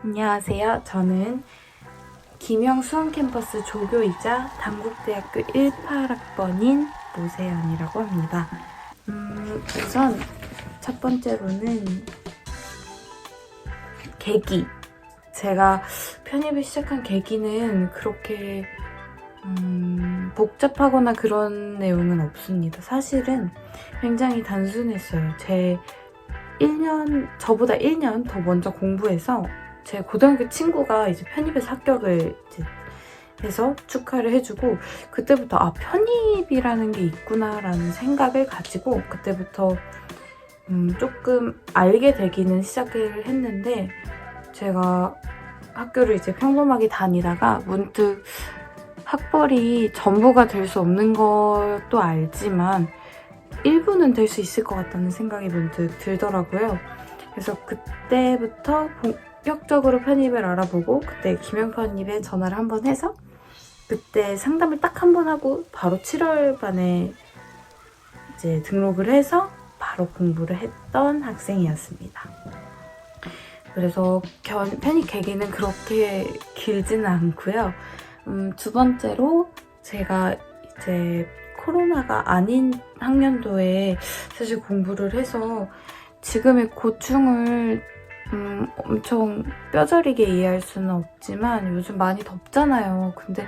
안녕하세요. 저는 김영 수원캠퍼스 조교이자 단국대학교 18학번인 모세연이라고 합니다. 우선 첫 번째로는 계기. 제가 편입을 시작한 계기는 그렇게 복잡하거나 그런 내용은 없습니다. 사실은 굉장히 단순했어요. 저보다 1년 더 먼저 공부해서 제 고등학교 친구가 이제 편입해서 합격을 이제 해서 축하를 해주고, 그때부터 편입이라는 게 있구나라는 생각을 가지고 그때부터 조금 알게 되기는 시작을 했는데, 제가 학교를 이제 평범하게 다니다가 문득 학벌이 전부가 될 수 없는 것도 알지만 일부는 될 수 있을 것 같다는 생각이 문득 들더라고요. 그래서 그때부터 본격적으로 편입을 알아보고, 그때 김영 편입에 전화를 한번 해서 그때 상담을 딱 한 번 하고 바로 7월 반에 이제 등록을 해서 바로 공부를 했던 학생이었습니다. 그래서 편입 계기는 그렇게 길지는 않고요. 두 번째로 제가 이제 코로나가 아닌 학년도에 사실 공부를 해서 지금의 고충을 엄청 뼈저리게 이해할 수는 없지만 요즘 많이 덥잖아요. 근데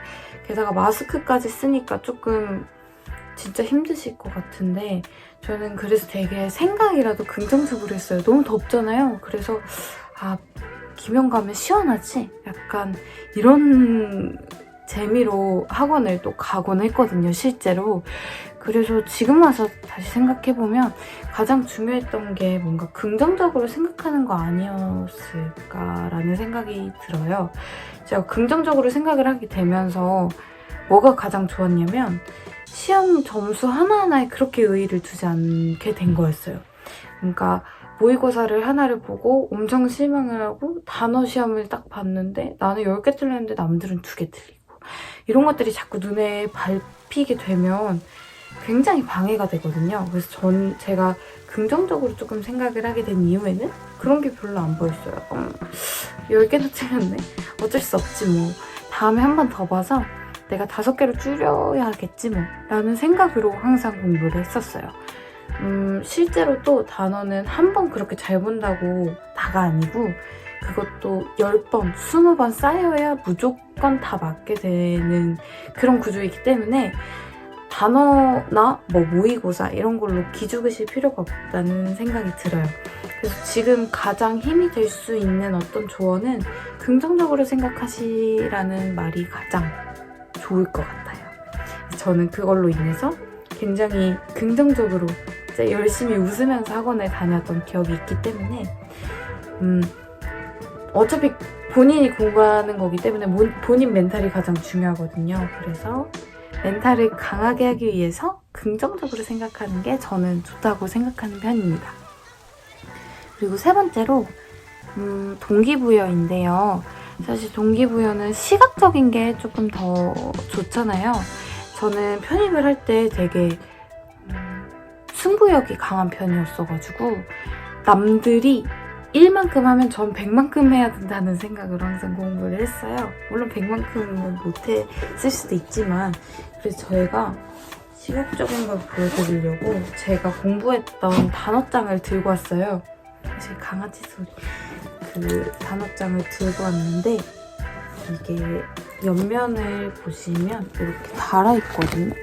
게다가 마스크까지 쓰니까 조금 진짜 힘드실 것 같은데, 저는 그래서 되게 생각이라도 긍정적으로 했어요. 너무 덥잖아요. 그래서 김영 가면 시원하지? 약간 이런 재미로 학원을 또 가곤 했거든요, 실제로. 그래서 지금 와서 다시 생각해보면 가장 중요했던 게 뭔가 긍정적으로 생각하는 거 아니었을까라는 생각이 들어요. 제가 긍정적으로 생각을 하게 되면서 뭐가 가장 좋았냐면, 시험 점수 하나하나에 그렇게 의의를 두지 않게 된 거였어요. 그러니까 모의고사를 하나를 보고 엄청 실망을 하고 단어 시험을 딱 봤는데 나는 10개 틀렸는데 남들은 2개 틀리고, 이런 것들이 자꾸 눈에 밟히게 되면 굉장히 방해가 되거든요. 그래서 제가 긍정적으로 조금 생각을 하게 된 이유에는 그런 게 별로 안 보였어요. 10개나 틀렸네. 어쩔 수 없지 뭐. 다음에 한 번 더 봐서 내가 5개로 줄여야겠지 뭐 라는 생각으로 항상 공부를 했었어요. 실제로 또 단어는 한 번 그렇게 잘 본다고 다가 아니고, 그것도 10번, 20번 쌓여야 무조건 다 맞게 되는 그런 구조이기 때문에 단어나 모의고사 이런 걸로 기죽으실 필요가 없다는 생각이 들어요. 그래서 지금 가장 힘이 될 수 있는 어떤 조언은 긍정적으로 생각하시라는 말이 가장 좋을 것 같아요. 저는 그걸로 인해서 굉장히 긍정적으로 이제 열심히 웃으면서 학원에 다녔던 기억이 있기 때문에, 어차피 본인이 공부하는 거기 때문에 본인 멘탈이 가장 중요하거든요. 그래서 멘탈을 강하게 하기 위해서 긍정적으로 생각하는 게 저는 좋다고 생각하는 편입니다. 그리고 세 번째로 동기부여인데요. 사실 동기부여는 시각적인 게 조금 더 좋잖아요. 저는 편입을 할 때 되게 승부욕이 강한 편이었어가지고 남들이 1만큼 하면 전 100만큼 해야 된다는 생각으로 항상 공부를 했어요. 물론 100만큼은 못했을 수도 있지만, 그래서 저희가 시각적인 걸 보여드리려고 제가 공부했던 단어장을 들고 왔어요. 제 강아지 소리. 그 단어장을 들고 왔는데 이게 옆면을 보시면 이렇게 달아있거든요.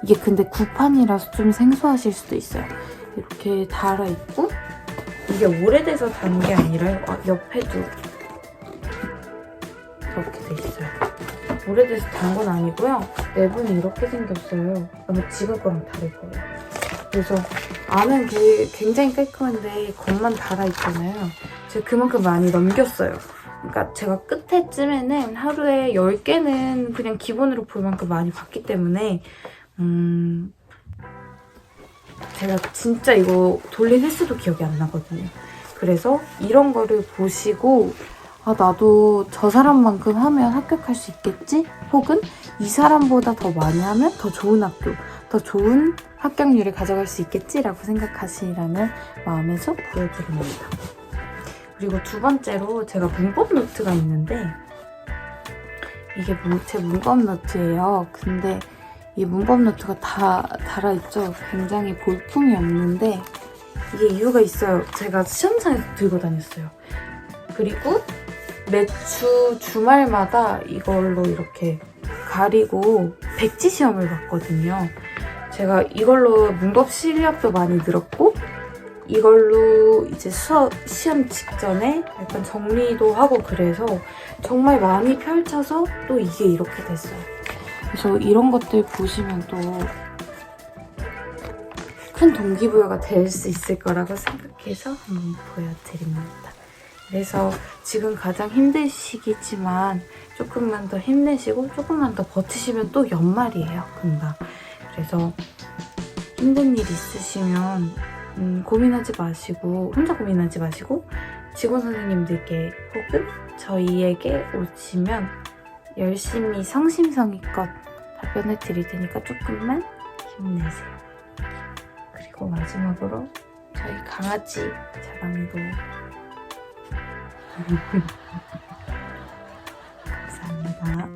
이게 근데 구판이라서 좀 생소하실 수도 있어요. 이렇게 달아있고, 이게 오래돼서 단 게 아니라 옆에도 이렇게 돼 있어요. 오래돼서 단 건 아니고요. 내부는 이렇게 생겼어요. 아마 지금 거랑 다를 거예요. 그래서 안은 굉장히 깔끔한데 겉만 달아있잖아요. 제가 그만큼 많이 넘겼어요. 그러니까 제가 끝에쯤에는 하루에 10개는 그냥 기본으로 볼 만큼 많이 봤기 때문에 제가 진짜 이거 돌린 횟수도 기억이 안 나거든요. 그래서 이런 거를 보시고 나도 저 사람만큼 하면 합격할 수 있겠지? 혹은 이 사람보다 더 많이 하면 더 좋은 학교, 더 좋은 합격률을 가져갈 수 있겠지라고 생각하시라는 마음에서 보여드립니다. 그리고 두 번째로 제가 문법 노트가 있는데 이게 제 문법 노트예요. 근데 이 문법 노트가 다 달아있죠. 굉장히 볼품이 없는데 이게 이유가 있어요. 제가 시험장에서 들고 다녔어요. 그리고 매주 주말마다 이걸로 이렇게 가리고 백지 시험을 봤거든요. 제가 이걸로 문법 실력도 많이 늘었고 이걸로 이제 시험 직전에 약간 정리도 하고 그래서 정말 많이 펼쳐서 또 이게 이렇게 됐어요. 그래서 이런 것들 보시면 또 큰 동기부여가 될 수 있을 거라고 생각해서 한번 보여드립니다. 그래서 지금 가장 힘든 시기지만 조금만 더 힘내시고 조금만 더 버티시면 또 연말이에요, 금방. 그래서 힘든 일 있으시면 고민하지 마시고 혼자 고민하지 마시고 직원 선생님들께 혹은 저희에게 오시면 열심히 성심성의껏 답변을 드릴 테니까 조금만 힘내세요. 그리고 마지막으로 저희 강아지 자랑도 감사합니다.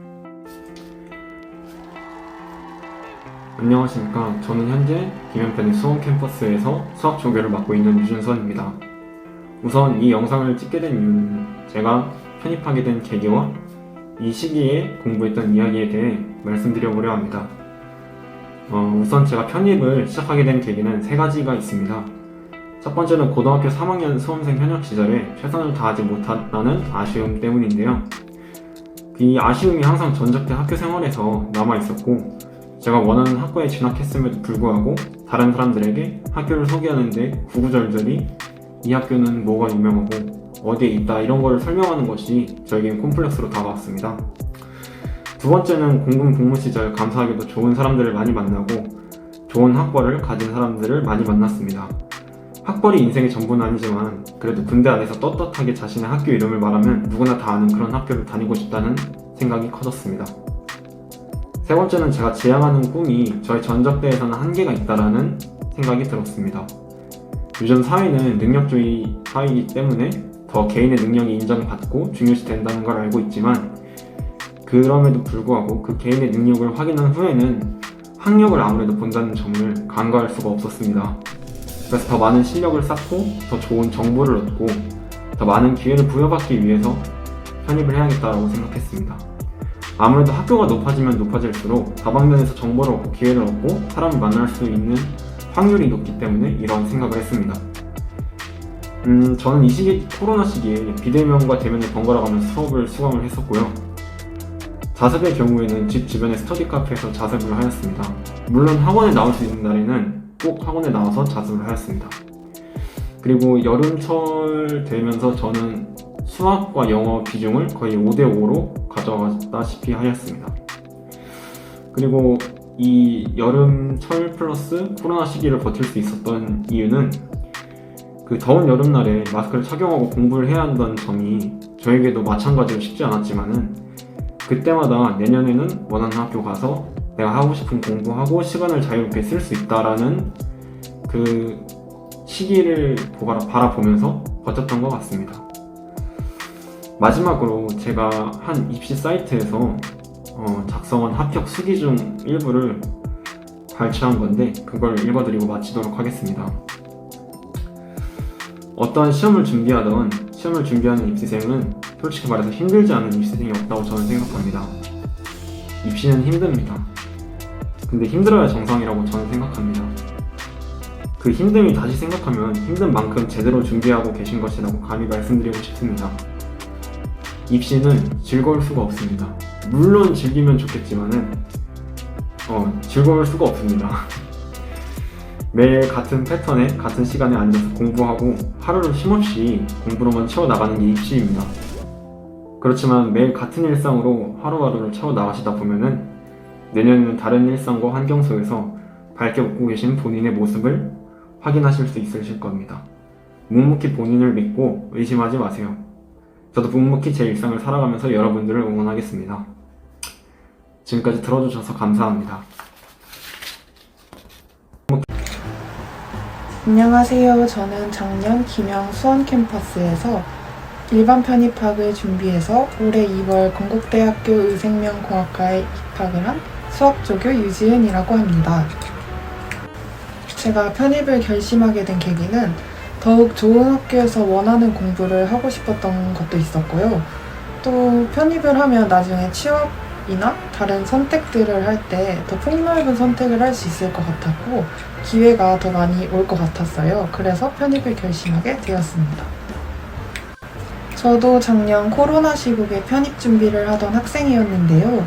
안녕하십니까. 저는 현재 김현편의 수원 캠퍼스에서 수학 조교를 맡고 있는 유준선입니다. 우선 이 영상을 찍게 된 이유는 제가 편입하게 된 계기와 이 시기에 공부했던 이야기에 대해 말씀드려보려 합니다. 우선 제가 편입을 시작하게 된 계기는 세 가지가 있습니다. 첫 번째는 고등학교 3학년 수험생 현역 시절에 최선을 다하지 못한다는 아쉬움 때문인데요. 이 아쉬움이 항상 전적된 학교 생활에서 남아있었고 제가 원하는 학과에 진학했음에도 불구하고 다른 사람들에게 학교를 소개하는데 구구절절히 이 학교는 뭐가 유명하고 어디에 있다 이런 걸 설명하는 것이 저에겐 콤플렉스로 다가왔습니다. 두 번째는 공군 복무 시절 감사하게도 좋은 사람들을 많이 만나고 좋은 학벌을 가진 사람들을 많이 만났습니다. 학벌이 인생의 전부는 아니지만 그래도 군대 안에서 떳떳하게 자신의 학교 이름을 말하면 누구나 다 아는 그런 학교를 다니고 싶다는 생각이 커졌습니다. 세 번째는 제가 지향하는 꿈이 저의 전적대에서는 한계가 있다라는 생각이 들었습니다. 요즘 사회는 능력주의 사회이기 때문에 더 개인의 능력이 인정받고 중요시 된다는 걸 알고 있지만 그럼에도 불구하고 그 개인의 능력을 확인한 후에는 학력을 아무래도 본다는 점을 간과할 수가 없었습니다. 그래서 더 많은 실력을 쌓고 더 좋은 정보를 얻고 더 많은 기회를 부여받기 위해서 편입을 해야겠다고 생각했습니다. 아무래도 학교가 높아지면 높아질수록 다방면에서 정보를 얻고 기회를 얻고 사람을 만날 수 있는 확률이 높기 때문에 이런 생각을 했습니다. 저는 이 시기 코로나 시기에 비대면과 대면을 번갈아가면서 수업을 수강을 했었고요. 자습의 경우에는 집 주변의 스터디 카페에서 자습을 하였습니다. 물론 학원에 나올 수 있는 날에는 꼭 학원에 나와서 자습을 하였습니다. 그리고 여름철 되면서 저는 수학과 영어 비중을 거의 5대5로 가져갔다시피 하였습니다. 그리고 이 여름철 플러스 코로나 시기를 버틸 수 있었던 이유는 그 더운 여름날에 마스크를 착용하고 공부를 해야 한다는 점이 저에게도 마찬가지로 쉽지 않았지만은 그때마다 내년에는 원하는 학교 가서 내가 하고 싶은 공부하고 시간을 자유롭게 쓸 수 있다라는 그 시기를 바라보면서 버텼던 것 같습니다. 마지막으로 제가 한 입시 사이트에서 작성한 합격 수기중 일부를 발췌한 건데 그걸 읽어드리고 마치도록 하겠습니다. 어떠한 시험을 준비하는 입시생은 솔직히 말해서 힘들지 않은 입시생이 없다고 저는 생각합니다. 입시는 힘듭니다. 근데 힘들어야 정상이라고 저는 생각합니다. 그 힘듦이 다시 생각하면 힘든 만큼 제대로 준비하고 계신 것이라고 감히 말씀드리고 싶습니다. 입시는 즐거울 수가 없습니다. 물론 즐기면 좋겠지만은 즐거울 수가 없습니다. 매일 같은 패턴에 같은 시간에 앉아서 공부하고 하루를 쉼없이 공부로만 채워나가는 게 입시입니다. 그렇지만 매일 같은 일상으로 하루하루를 채워나가시다 보면은 내년에는 다른 일상과 환경 속에서 밝게 웃고 계신 본인의 모습을 확인하실 수 있으실 겁니다. 묵묵히 본인을 믿고 의심하지 마세요. 저도 묵묵히 제 일상을 살아가면서 여러분들을 응원하겠습니다. 지금까지 들어주셔서 감사합니다. 안녕하세요. 저는 작년 김영 수원 캠퍼스에서 일반 편입학을 준비해서 올해 2월 건국대학교 의생명공학과에 입학을 한 수학조교 유지은이라고 합니다. 제가 편입을 결심하게 된 계기는 더욱 좋은 학교에서 원하는 공부를 하고 싶었던 것도 있었고요. 또 편입을 하면 나중에 취업이나 다른 선택들을 할 때 더 폭넓은 선택을 할 수 있을 것 같았고 기회가 더 많이 올 것 같았어요. 그래서 편입을 결심하게 되었습니다. 저도 작년 코로나 시국에 편입 준비를 하던 학생이었는데요.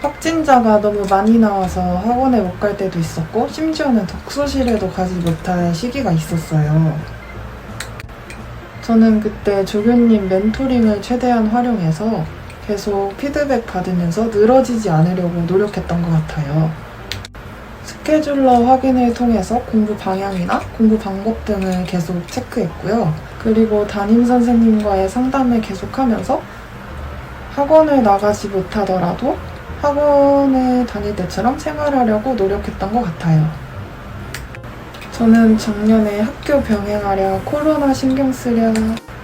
확진자가 너무 많이 나와서 학원에 못 갈 때도 있었고 심지어는 독서실에도 가지 못할 시기가 있었어요. 저는 그때 조교님 멘토링을 최대한 활용해서 계속 피드백 받으면서 늘어지지 않으려고 노력했던 것 같아요. 스케줄러 확인을 통해서 공부 방향이나 공부 방법 등을 계속 체크했고요. 그리고 담임 선생님과의 상담을 계속하면서 학원을 나가지 못하더라도 학원을 다닐 때처럼 생활하려고 노력했던 것 같아요. 저는 작년에 학교 병행하랴, 코로나 신경 쓰랴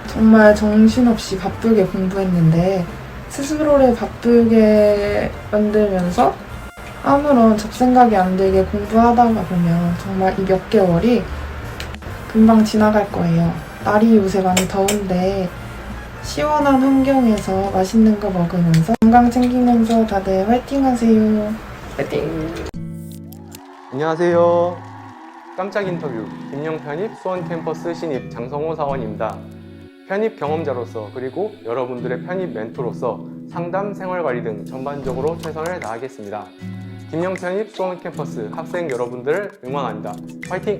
정말 정신없이 바쁘게 공부했는데 스스로를 바쁘게 만들면서 아무런 잡생각이 안 들게 공부하다가 보면 정말 이 몇 개월이 금방 지나갈 거예요. 날이 요새 많이 더운데 시원한 환경에서 맛있는 거 먹으면서 건강 챙기면서 다들 화이팅 하세요. 화이팅! 안녕하세요. 깜짝 인터뷰 김영 편입 수원 캠퍼스 신입 장성호 사원입니다. 편입 경험자로서 그리고 여러분들의 편입 멘토로서 상담, 생활관리 등 전반적으로 최선을 다하겠습니다. 김영 편입 수원 캠퍼스 학생 여러분들을 응원합니다. 화이팅!